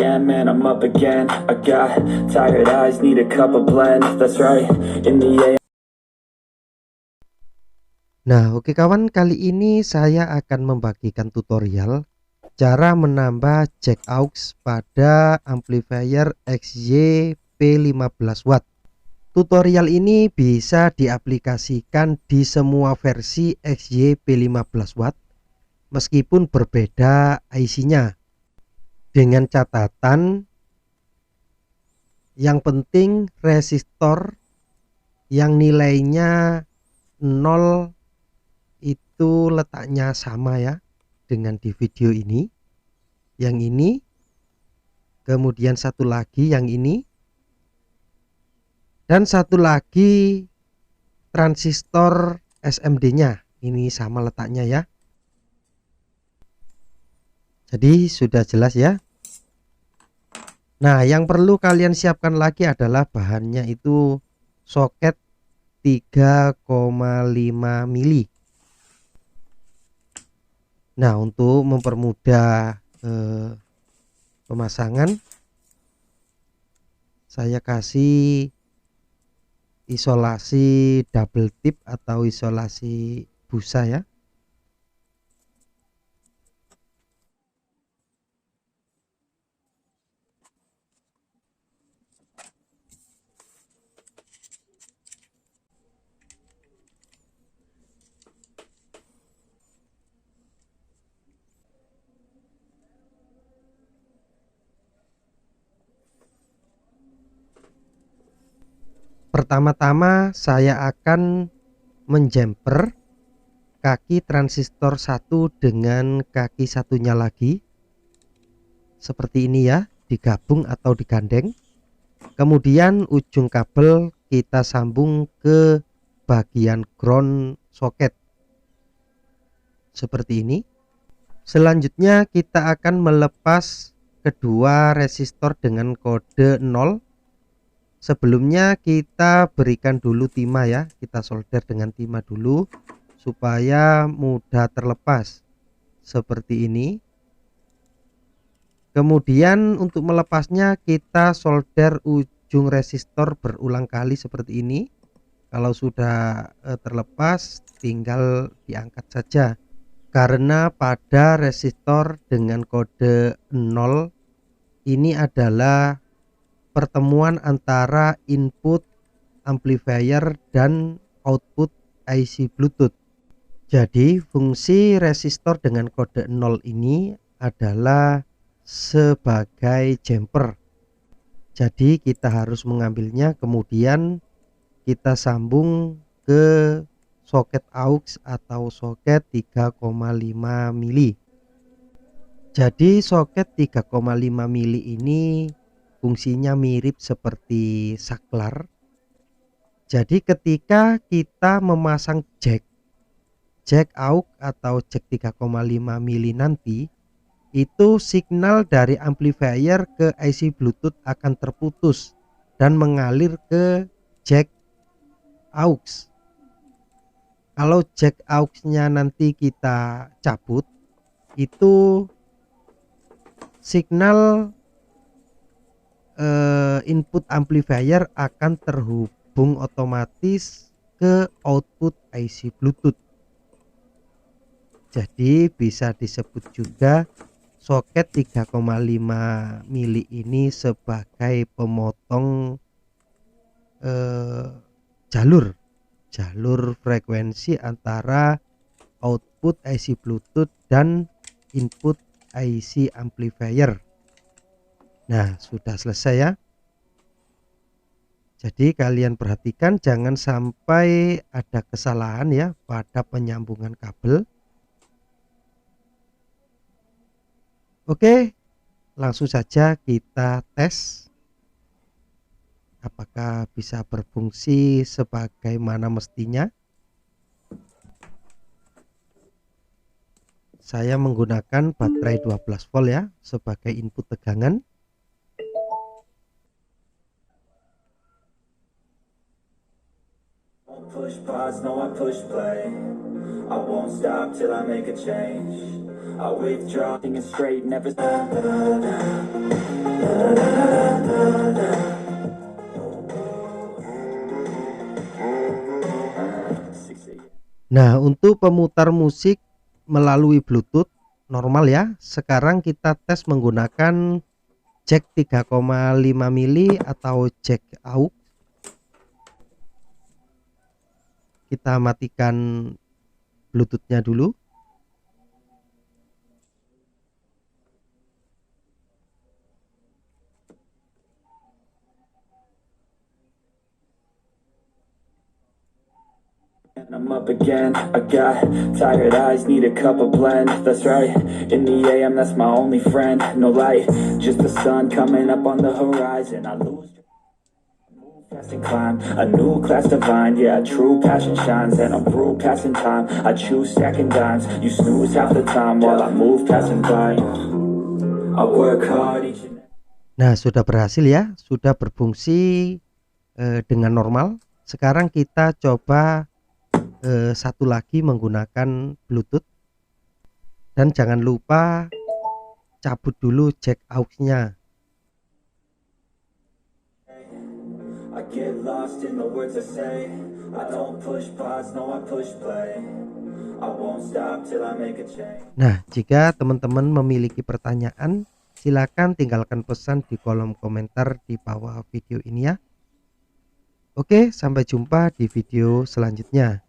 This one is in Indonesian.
a.m. and I'm up again. I got tired eyes, need a cup of blend. That's right, in the a.m. Nah, oke kawan, kali ini saya akan membagikan tutorial cara menambah jack aux pada amplifier XY P15 watt. Tutorial ini bisa diaplikasikan di semua versi XY P15 watt meskipun berbeda IC-nya. Dengan catatan yang penting resistor yang nilainya 0 itu letaknya sama ya dengan di video ini. Yang ini, kemudian satu lagi yang ini, dan satu lagi transistor SMD-nya ini sama letaknya ya. Jadi sudah jelas ya. Nah, yang perlu kalian siapkan lagi adalah bahannya itu soket 3,5 mili. Nah, untuk mempermudah pemasangan, saya kasih isolasi double tip atau isolasi busa ya. Pertama-tama saya akan menjemper kaki transistor 1 dengan kaki satunya lagi seperti ini ya, digabung atau digandeng. Kemudian ujung kabel kita sambung ke bagian ground socket seperti ini. Selanjutnya kita akan melepas kedua resistor dengan kode 0. Sebelumnya kita berikan dulu timah ya, kita solder dengan timah dulu supaya mudah terlepas seperti ini. Kemudian untuk melepasnya kita solder ujung resistor berulang kali seperti ini. Kalau sudah terlepas tinggal diangkat saja, karena pada resistor dengan kode 0 ini adalah pertemuan antara input amplifier dan output IC Bluetooth. Jadi fungsi resistor dengan kode 0 ini adalah sebagai jumper. Jadi kita harus mengambilnya, kemudian kita sambung ke soket aux atau soket 3,5 mili. Jadi soket 3,5 mili ini fungsinya mirip seperti saklar. Jadi ketika kita memasang jack aux atau jack 3,5 mili nanti, itu signal dari amplifier ke IC Bluetooth akan terputus dan mengalir ke jack aux. Kalau jack aux-nya nanti kita cabut, itu signal input amplifier akan terhubung otomatis ke output IC Bluetooth. Jadi bisa disebut juga soket 3,5 mili ini sebagai pemotong jalur frekuensi antara output IC Bluetooth dan input IC amplifier. Nah, sudah selesai ya. Jadi kalian perhatikan jangan sampai ada kesalahan ya pada penyambungan kabel. Oke, langsung saja kita tes apakah bisa berfungsi sebagaimana mestinya. Saya menggunakan baterai 12 volt ya sebagai input tegangan. Push pause, no I push play. I won't stop till I make a change. I withdraw, thinking straight, never stop. Nah, untuk pemutar musik melalui Bluetooth normal ya. Sekarang kita tes menggunakan jack 3,5 mili atau jack aux. Kita matikan Bluetoothnya dulu. I'm up again, I got tired eyes, need a cup of blend, that's right, in the AM that's my only friend, no light, just the sun coming up on the horizon, I lose, move fast and climb, a new class divine, yeah, true passion shines, and I'm through passing time, I choose stacking dimes, you snooze half the time, while I move passing by, I work hard each and Nah, sudah berhasil ya, sudah berfungsi dengan normal. Sekarang kita coba satu lagi menggunakan Bluetooth, dan jangan lupa cabut dulu jack aux-nya. I get lost in the words I say, I don't push pause, no I push play, I won't stop till I make a change. Nah, jika teman-teman memiliki pertanyaan, silakan tinggalkan pesan di kolom komentar di bawah video ini ya. Oke, sampai jumpa di video selanjutnya.